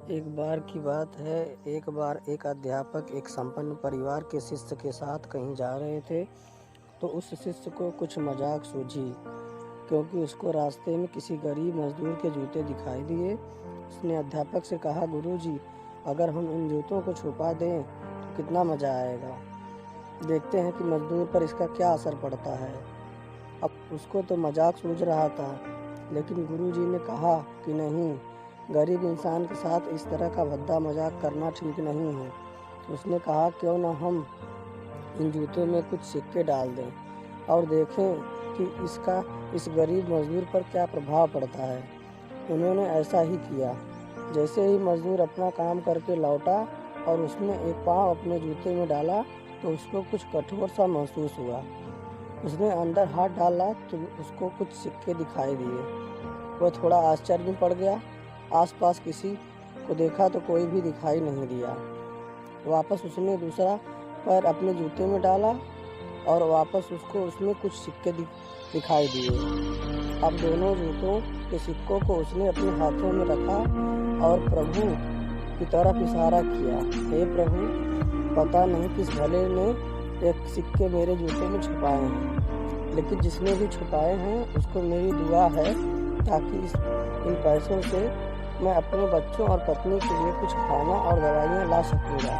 एक बार की बात है। एक बार एक अध्यापक एक संपन्न परिवार के शिष्य के साथ कहीं जा रहे थे, तो उस शिष्य को कुछ मजाक सूझी, क्योंकि उसको रास्ते में किसी गरीब मजदूर के जूते दिखाई दिए। उसने अध्यापक से कहा, गुरुजी, अगर हम इन जूतों को छुपा दें तो कितना मज़ा आएगा। देखते हैं कि मजदूर पर इसका क्या असर पड़ता है। अब उसको तो मजाक सूझ रहा था, लेकिन गुरुजी ने कहा कि नहीं, गरीब इंसान के साथ इस तरह का भद्दा मजाक करना ठीक नहीं है। तो उसने कहा, क्यों ना हम इन जूतों में कुछ सिक्के डाल दें और देखें कि इसका इस गरीब मजदूर पर क्या प्रभाव पड़ता है। उन्होंने ऐसा ही किया। जैसे ही मजदूर अपना काम करके लौटा और उसने एक पाँव अपने जूते में डाला, तो उसको कुछ कठोर सा महसूस हुआ। उसने अंदर हाथ डाला तो उसको कुछ सिक्के दिखाई दिए। वह थोड़ा आश्चर्य में पड़ गया। आसपास किसी को देखा तो कोई भी दिखाई नहीं दिया। वापस उसने दूसरा पैर अपने जूते में डाला और वापस उसको उसमें कुछ सिक्के दिखाई दिए। अब दोनों जूतों के सिक्कों को उसने अपने हाथों में रखा और प्रभु की तरफ इशारा किया, हे प्रभु, पता नहीं किस भले ने एक सिक्के मेरे जूते में छुपाए हैं, लेकिन जिसने भी छुपाए हैं उसको मेरी दुआ है ताकि इन पैसों से मैं अपने बच्चों और पत्नी के लिए कुछ खाना और दवाइयाँ ला सकूँगा।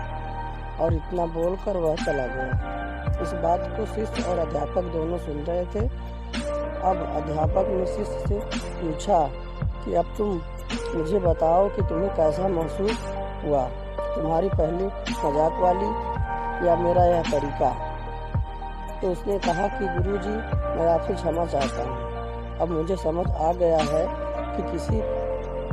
और इतना बोलकर वह चला गया। इस बात को शिष्य और अध्यापक दोनों सुन रहे थे। अब अध्यापक ने शिष्य से पूछा कि अब तुम मुझे बताओ कि तुम्हें कैसा महसूस हुआ, तुम्हारी पहली मजाक वाली या मेरा यह तरीका। तो उसने कहा कि गुरुजी, मैं आपसे क्षमा चाहता हूँ। अब मुझे समझ आ गया है कि किसी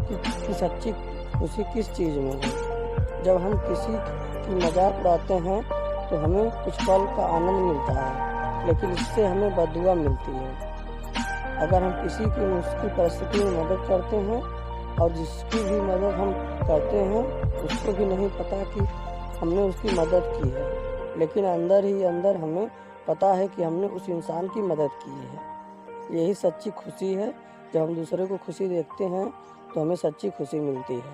की सच्ची खुशी किस चीज़ में है। जब हम किसी की मजाक उड़ाते हैं तो हमें कुछ पल का आनंद मिलता है, लेकिन इससे हमें बददुआ मिलती है। अगर हम किसी की मुश्किल परिस्थिति में मदद करते हैं और जिसकी भी मदद हम करते हैं उसको भी नहीं पता कि हमने उसकी मदद की है, लेकिन अंदर ही अंदर हमें पता है कि हमने उस इंसान की मदद की है। यही सच्ची खुशी है। जब हम दूसरे को खुशी देखते हैं तो हमें सच्ची खुशी मिलती है।